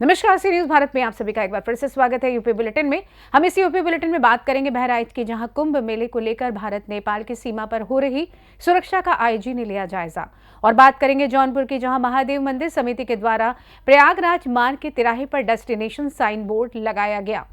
नमस्कार, सी न्यूज भारत में आप सभी का एक बार फिर से स्वागत है। यूपी बुलेटिन में हम इस यूपी बुलेटिन में बात करेंगे बहराइच की, जहां कुंभ मेले को लेकर भारत नेपाल की सीमा पर हो रही सुरक्षा का आईजी ने लिया जायजा। और बात करेंगे जौनपुर की, जहां महादेव मंदिर समिति के द्वारा प्रयागराज मार्ग के तिराहे पर डेस्टिनेशन साइन बोर्ड लगाया गया।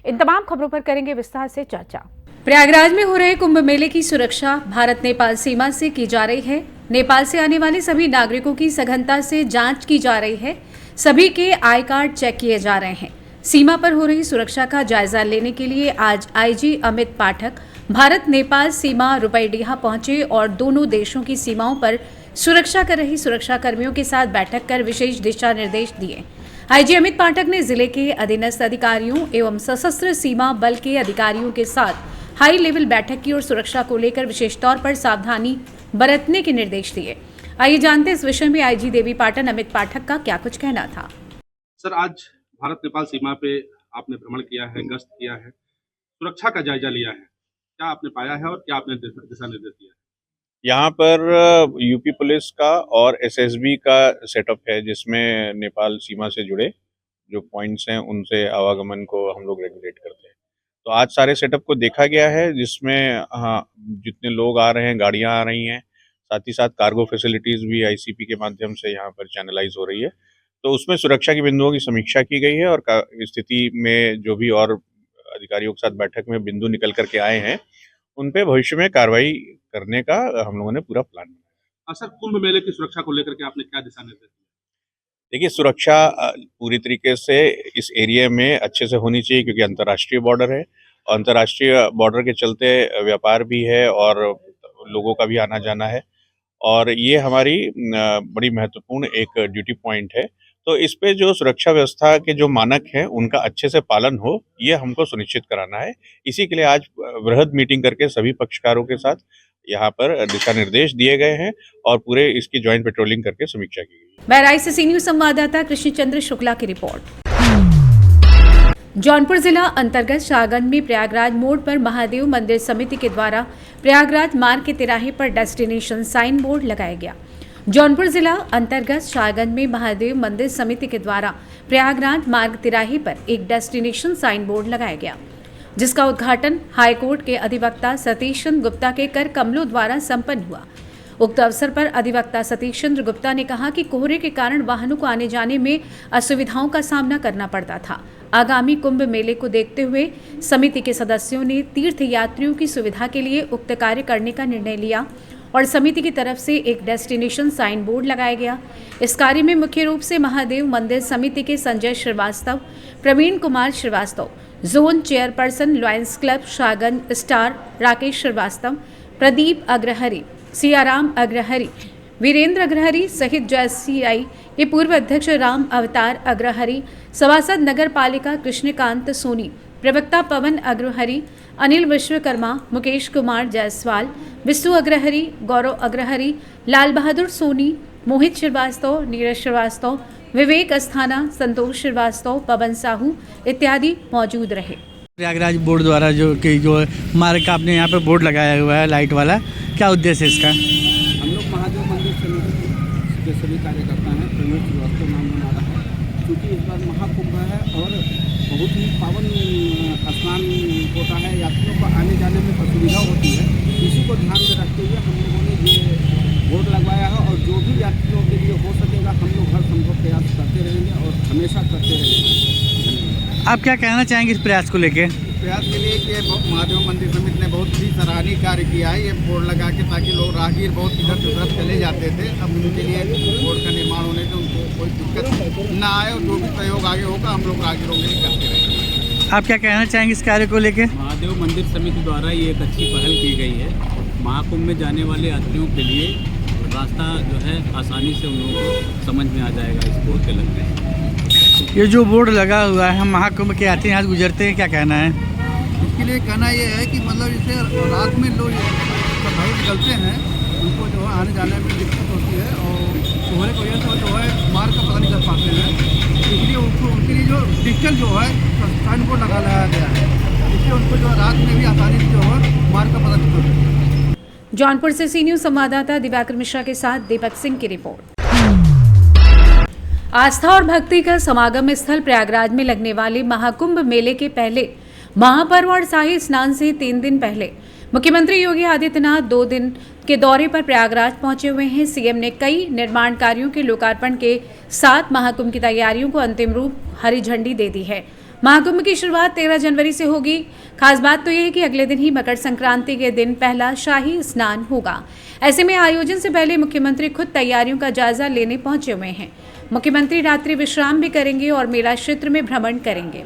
इन तमाम खबरों पर करेंगे विस्तार से चर्चा। प्रयागराज में हो रहे कुंभ मेले की सुरक्षा भारत नेपाल सीमा से की जा रही है। नेपाल से आने वाले सभी नागरिकों की सघनता से जांच की जा रही है। सभी के आई कार्ड चेक किए जा रहे हैं। सीमा पर हो रही सुरक्षा का जायजा लेने के लिए आज आईजी अमित पाठक भारत नेपाल सीमा रुपईडीहा पहुंचे और दोनों देशों की सीमाओं पर सुरक्षा कर रही सुरक्षा कर्मियों के साथ बैठक कर विशेष दिशा निर्देश दिए। आईजी अमित पाठक ने जिले के अधीनस्थ अधिकारियों एवं सशस्त्र सीमा बल के अधिकारियों के साथ हाई लेवल बैठक की और सुरक्षा को लेकर विशेष तौर पर सावधानी बरतने के निर्देश दिए। आइए जानते हैं इस विषय में आईजी देवी पाटन अमित पाठक का क्या कुछ कहना था। सर, आज भारत नेपाल सीमा पे आपने भ्रमण किया है, गश्त किया है, सुरक्षा का जायजा लिया है, क्या आपने पाया है और क्या आपने दिशा निर्देश दिया है? यहाँ पर यूपी पुलिस का और एसएसबी का सेटअप है, जिसमें नेपाल सीमा से जुड़े जो पॉइंट्स हैं उनसे आवागमन को हम लोग रेगुलेट करते हैं। तो आज सारे सेटअप को देखा गया है, जिसमें जितने लोग आ रहे हैं, गाड़ियाँ आ रही हैं, साथ ही साथ कार्गो फैसिलिटीज़ भी आईसीपी के माध्यम से यहाँ पर चैनलाइज हो रही है। तो उसमें सुरक्षा के बिंदुओं की समीक्षा की गई है और स्थिति में जो भी और अधिकारियों के साथ बैठक में बिंदु निकल करके आए हैं, उन पे भविष्य में कार्रवाई करने का हम लोगों ने पूरा प्लान बनाया। सर, कुंभ मेले की सुरक्षा को लेकर के आपने क्या दिशा निर्देश दिए? देखिए, सुरक्षा पूरी तरीके से इस एरिया में अच्छे से होनी चाहिए, क्योंकि अंतर्राष्ट्रीय बॉर्डर है और अंतर्राष्ट्रीय बॉर्डर के चलते व्यापार भी है और लोगों का भी आना जाना है, और ये हमारी बड़ी महत्वपूर्ण एक ड्यूटी पॉइंट है। तो इस पे जो सुरक्षा व्यवस्था के जो मानक हैं उनका अच्छे से पालन हो, ये हमको सुनिश्चित कराना है। इसी के लिए आज वृहद मीटिंग करके सभी पक्षकारों के साथ यहाँ पर दिशा निर्देश दिए गए हैं और पूरे इसकी ज्वाइंट पेट्रोलिंग करके समीक्षा की गई। बहराइच से सी न्यूज संवाददाता कृष्णचंद्र शुक्ला की रिपोर्ट। जौनपुर जिला अंतर्गत शाहगंज में प्रयागराज मोड़ पर महादेव मंदिर समिति के द्वारा प्रयागराज मार्ग के तिराहे पर डेस्टिनेशन साइन बोर्ड लगाया गया। जौनपुर जिला अंतर्गत शाहगंज में महादेव मंदिर समिति के द्वारा प्रयागराज मार्ग तिराहे पर एक डेस्टिनेशन साइन बोर्ड लगाया गया, जिसका उद्घाटन हाईकोर्ट के अधिवक्ता सतीश चंद्र गुप्ता के कर कमलों द्वारा संपन्न हुआ। उक्त अवसर पर अधिवक्ता सतीश चंद्र गुप्ता ने कहा कि कोहरे के कारण वाहनों को आने जाने में असुविधाओं का सामना करना पड़ता था। आगामी कुंभ मेले को देखते हुए समिति के सदस्यों ने तीर्थ यात्रियों की सुविधा के लिए उक्त कार्य करने का निर्णय लिया और समिति की तरफ से एक डेस्टिनेशन साइन बोर्ड लगाया गया। इस कार्य में मुख्य रूप से महादेव मंदिर समिति के Sanjay Srivastava, Praveen Kumar Srivastava, zone chairperson Lions Club Shahganj star Rakesh Srivastava, Pradeep Agrahari, Siyaram Agrahari, Virendra Agrahari सहित JCI के पूर्व अध्यक्ष राम अवतार अग्रहरी, सभासद नगर पालिका कृष्णकांत सोनी, प्रवक्ता पवन अग्रहरी, अनिल विश्वकर्मा, मुकेश कुमार जायसवाल, विष्णु अग्रहरी, गौरव अग्रहरी, लाल बहादुर सोनी, मोहित श्रीवास्तव, नीरज श्रीवास्तव, विवेक अस्थाना, संतोष श्रीवास्तव, पवन साहू इत्यादि मौजूद रहे। प्रयागराज बोर्ड द्वारा जो मार्ग का आपने यहाँ पे बोर्ड लगाया हुआ है लाइट वाला, क्या उद्देश्य है इसका? हम लोग महादेव मंदिर समिति के सभी कार्यकर्ता हैं, प्रवीण श्रीवास्तव नाम हमारा है। क्योंकि इस बार महाकुंभ है और बहुत ही पावन स्नान होता है, यात्रियों को आने जाने में असुविधा होती है। इसी को ध्यान में रखते हुए हम लोगों ने ये बोर्ड लगवाया है और जो भी यात्रियों के लिए हो सकेगा हम लोग हर संभव प्रयास करते रहेंगे और हमेशा करते रहेंगे। आप क्या कहना चाहेंगे इस प्रयास को लेके? प्रयास के लिए कि महादेव मंदिर समिति ने बहुत ही सराहनीय कार्य किया है, ये बोर्ड लगा के, ताकि लोग राहगीर बहुत इधर से उधर चले जाते थे। अब उनके लिए बोर्ड का निर्माण होने से उनको कोई दिक्कत ना आए और जो भी सहयोग आगे होगा हम लोग राहगीरों के लिए करते रहेंगे। आप क्या कहना चाहेंगे इस कार्य को लेके? महादेव मंदिर समिति द्वारा ये एक अच्छी पहल की गई है। महाकुंभ में जाने वाले यात्रियों के लिए रास्ता जो है आसानी से उन लोगों को समझ में आ जाएगा इस बोर्ड के लगने से। ये जो बोर्ड लगा हुआ है, हम महाकुंभ के यात्री यहाँ गुजरते हैं, क्या कहना है इसके लिए? कहना ये है कि मतलब जैसे रात में लोग भाई निकलते हैं, उनको जो है आने जाने में दिक्कत होती है और कोहरे की वजह से जो है मार्ग का पता नहीं कर पाते हैं। इसलिए उनके लिए जो डिजिटल जो है साइन बोर्ड लगाया गया है, इससे उनको जो रात मार्ग में भी आसानी से जो है मार्ग का पता चल सकता है। जौनपुर से सी न्यूज संवाददाता दिवाकर मिश्रा के साथ दीपक सिंह की रिपोर्ट। आस्था और भक्ति का समागम स्थल प्रयागराज में लगने वाले महाकुंभ मेले के पहले महापर्व और शाही स्नान से 3 दिन पहले मुख्यमंत्री योगी आदित्यनाथ 2 दिन के दौरे पर प्रयागराज पहुंचे हुए हैं। सीएम ने कई निर्माण कार्यों के लोकार्पण के साथ महाकुंभ की तैयारियों को अंतिम रूप हरी झंडी दे दी है। महाकुंभ की शुरुआत 13 जनवरी से होगी। खास बात तो यह है कि अगले दिन ही मकर संक्रांति के दिन पहला शाही स्नान होगा। ऐसे में आयोजन से पहले मुख्यमंत्री खुद तैयारियों का जायजा लेने पहुंचे हुए हैं। मुख्यमंत्री रात्रि विश्राम भी करेंगे और मेला क्षेत्र में भ्रमण करेंगे।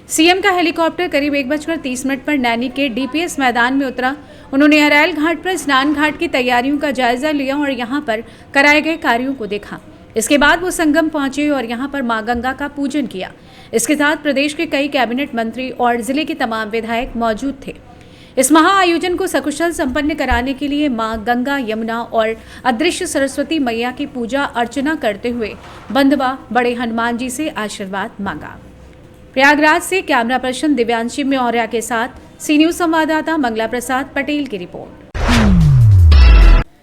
सीएम का हेलीकॉप्टर करीब 1:30 पर नैनी के डीपीएस मैदान में उतरा। उन्होंने हरैल घाट पर स्नान घाट की तैयारियों का जायजा लिया और यहां पर कराए गए कार्यों को देखा। इसके बाद वो संगम पहुंचे और यहां पर मां गंगा का पूजन किया। इसके साथ प्रदेश के कई कैबिनेट मंत्री और जिले के तमाम विधायक मौजूद थे। इस महा आयोजन को सकुशल संपन्न कराने के लिए मां गंगा, यमुना और अदृश्य सरस्वती मैया की पूजा अर्चना करते हुए बंधवा बड़े हनुमान जी से आशीर्वाद मांगा। प्रयागराज से कैमरा पर्सन दिव्यांशी मौर्य के साथ सी न्यूज संवाददाता मंगला प्रसाद पटेल की रिपोर्ट।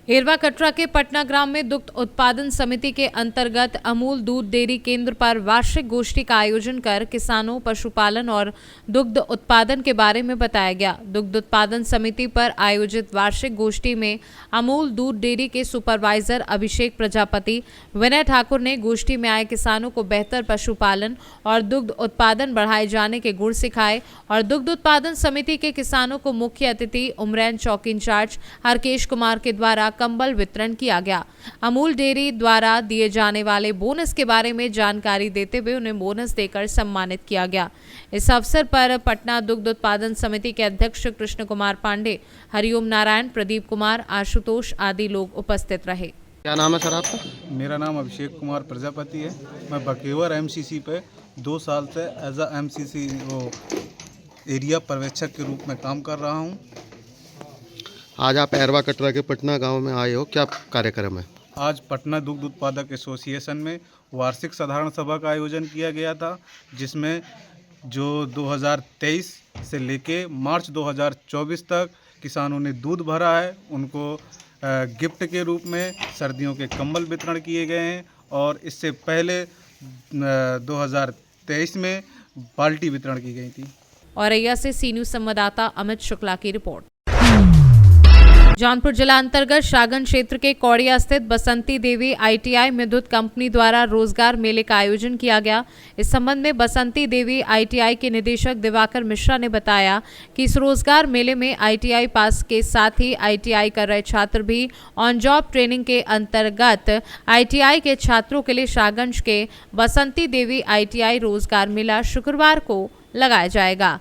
हेरवा कटरा के पटना ग्राम में दुग्ध उत्पादन समिति के अंतर्गत अमूल दूध डेयरी केंद्र पर वार्षिक गोष्ठी का आयोजन कर किसानों, पशुपालन और दुग्ध उत्पादन के बारे में बताया गया। दुग्ध उत्पादन समिति पर आयोजित वार्षिक गोष्ठी में अमूल दूध डेयरी के सुपरवाइजर अभिषेक प्रजापति, विनय ठाकुर ने गोष्ठी में आए किसानों को बेहतर पशुपालन और दुग्ध उत्पादन बढ़ाए जाने के गुण सिखाए और दुग्ध उत्पादन समिति के किसानों को मुख्य अतिथि उमरैन चौक इंचार्ज हरकेश कुमार के द्वारा कंबल वितरण किया गया। अमूल डेयरी द्वारा दिए जाने वाले बोनस के बारे में जानकारी देते हुए उन्हें बोनस देकर सम्मानित किया गया। इस अवसर पर पटना दुग्ध उत्पादन समिति के अध्यक्ष कृष्ण कुमार पांडे, हरिओम नारायण, प्रदीप कुमार, आशुतोष आदि लोग उपस्थित रहे। क्या नाम है सर आपका? मेरा नाम अभिषेक कुमार प्रजापति है। मैं बकेवर एमसीसी पे 2 साल से एज अ एमसीसी एरिया पर्यवेक्षक के रूप में काम कर रहा हूँ। आज आप एरवा कटरा के पटना गांव में आए हो, क्या कार्यक्रम है? आज पटना दुग्ध उत्पादक एसोसिएशन में वार्षिक साधारण सभा का आयोजन किया गया था, जिसमें जो 2023 से लेके मार्च 2024 तक किसानों ने दूध भरा है उनको गिफ्ट के रूप में सर्दियों के कंबल वितरण किए गए हैं और इससे पहले 2023 में बाल्टी वितरण की गई थी। औरैया से सी न्यूज संवाददाता अमित शुक्ला की रिपोर्ट। जौनपुर जिला अंतर्गत शागन क्षेत्र के कौड़िया स्थित बसंती देवी आईटीआई में दूध कंपनी द्वारा रोजगार मेले का आयोजन किया गया। इस संबंध में बसंती देवी आईटीआई के निदेशक दिवाकर मिश्रा ने बताया कि इस रोजगार मेले में आईटीआई पास के साथ ही आईटीआई कर रहे छात्र भी ऑन जॉब ट्रेनिंग के अंतर्गत आईटीआई के छात्रों के लिए शागंज के बसंती देवी आईटीआई रोजगार मेला शुक्रवार को लगाया जाएगा।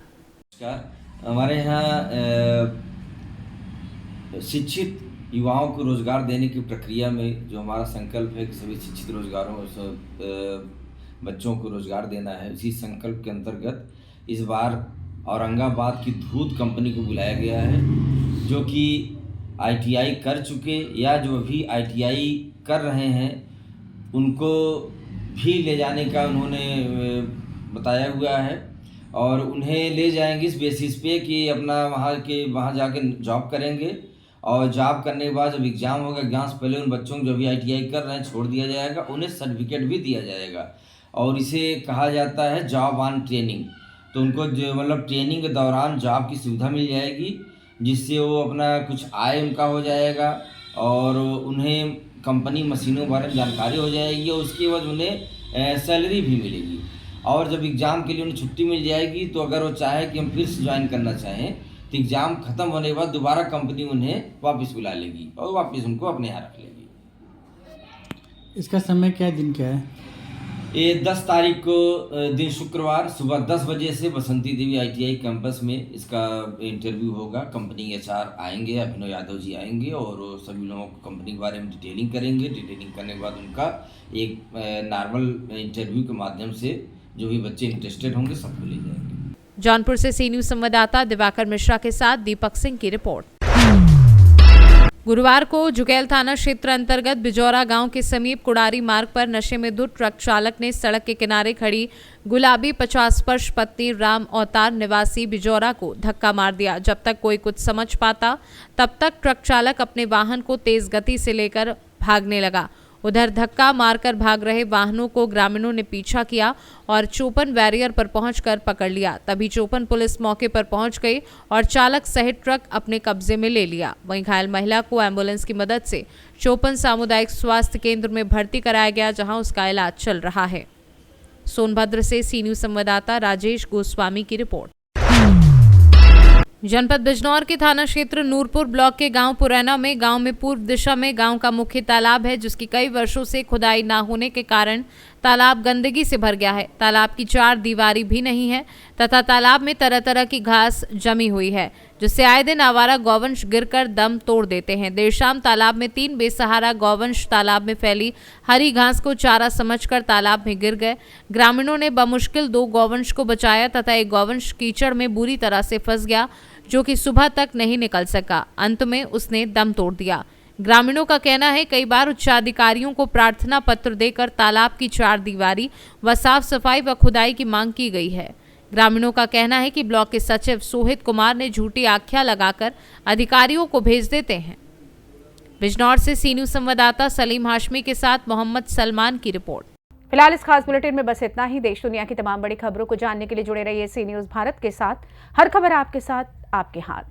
हमारे यहाँ शिक्षित युवाओं को रोजगार देने की प्रक्रिया में जो हमारा संकल्प है कि सभी शिक्षित रोजगारों बच्चों को रोजगार देना है, इसी संकल्प के अंतर्गत इस बार औरंगाबाद की दूध कंपनी को बुलाया गया है, जो कि आईटीआई कर चुके या जो अभी आईटीआई कर रहे हैं उनको भी ले जाने का उन्होंने बताया हुआ है और उन्हें ले जाएंगे इस बेसिस पे कि अपना वहाँ जाके जॉब करेंगे और जॉब करने के बाद जब एग्ज़ाम होगा, एग्ज़ाम से पहले उन बच्चों को जो भी आईटीआई कर रहे हैं छोड़ दिया जाएगा, उन्हें सर्टिफिकेट भी दिया जाएगा और इसे कहा जाता है जॉब ऑन ट्रेनिंग। तो उनको जो मतलब ट्रेनिंग के दौरान जॉब की सुविधा मिल जाएगी, जिससे वो अपना कुछ आय उनका हो जाएगा और उन्हें कंपनी मशीनों के बारे में जानकारी हो जाएगी और उसके बाद उन्हें सैलरी भी मिलेगी और जब एग्ज़ाम के लिए उन्हें छुट्टी मिल जाएगी तो अगर वो चाहे कि हम फिर से ज्वाइन करना चाहें तो एग्ज़ाम ख़त्म होने के बाद दोबारा कंपनी उन्हें वापस बुला लेगी और वापस उनको अपने यहाँ रख लेगी। इसका समय क्या दिन क्या है? ये 10 तारीख को दिन शुक्रवार सुबह 10 बजे से बसंती देवी आईटीआई कैंपस में इसका इंटरव्यू होगा। कंपनी एचआर आएंगे, अभिनव यादव जी आएंगे और सभी लोगों को कंपनी के बारे में डिटेलिंग करेंगे। डिटेलिंग करने के बाद उनका एक नॉर्मल इंटरव्यू के माध्यम से जो भी बच्चे इंटरेस्टेड होंगे सबको ले जाएंगे। जौनपुर से सी न्यूज संवाददाता दिवाकर मिश्रा के साथ दीपक सिंह की रिपोर्ट। गुरुवार को जुगैल थाना क्षेत्र अंतर्गत बिजौरा गांव के समीप कुड़ारी मार्ग पर नशे में धुत ट्रक चालक ने सड़क के किनारे खड़ी गुलाबी 50 वर्ष पत्नी राम अवतार निवासी बिजौरा को धक्का मार दिया। जब तक कोई कुछ समझ पाता तब तक ट्रक चालक अपने वाहन को तेज गति से लेकर भागने लगा। उधर धक्का मारकर भाग रहे वाहनों को ग्रामीणों ने पीछा किया और चोपन बैरियर पर पहुंचकर पकड़ लिया। तभी चोपन पुलिस मौके पर पहुंच गई और चालक सहित ट्रक अपने कब्जे में ले लिया। वहीं घायल महिला को एम्बुलेंस की मदद से चोपन सामुदायिक स्वास्थ्य केंद्र में भर्ती कराया गया, जहां उसका इलाज चल रहा है। सोनभद्र से सी न्यूज संवाददाता राजेश गोस्वामी की रिपोर्ट। जनपद बिजनौर के थाना क्षेत्र नूरपुर ब्लॉक के गांव पुरैना में गांव में पूर्व दिशा में गांव का मुख्य तालाब है, जिसकी कई वर्षों से खुदाई न होने के कारण तालाब गंदगी से भर गया है। तालाब की 4 दीवारी भी नहीं है तथा तालाब में तरह तरह की घास जमी हुई है, जिससे आए दिन आवारा गौवंश गिरकर दम तोड़ देते हैं। देर शाम तालाब में 3 बेसहारा गौवंश तालाब में फैली हरी घास को चारा समझकर तालाब में गिर गए। ग्रामीणों ने बमुश्किल 2 गौवंश को बचाया तथा एक गौवंश कीचड़ में बुरी तरह से फंस गया, जो कि सुबह तक नहीं निकल सका। अंत में उसने दम तोड़ दिया। ग्रामीणों का कहना है कई बार उच्चाधिकारियों को प्रार्थना पत्र देकर तालाब की 4 दीवारी व साफ सफाई व खुदाई की मांग की गई है। ग्रामीणों का कहना है कि ब्लॉक के सचिव सोहित कुमार ने झूठी आख्या लगाकर अधिकारियों को भेज देते हैं। बिजनौर से सी न्यूज संवाददाता सलीम हाशमी के साथ मोहम्मद सलमान की रिपोर्ट। फिलहाल इस खास बुलेटिन में बस इतना ही। देश दुनिया की तमाम बड़ी खबरों को जानने के लिए जुड़े रहिए सी न्यूज भारत के साथ। हर खबर आपके साथ, आपके हाथ।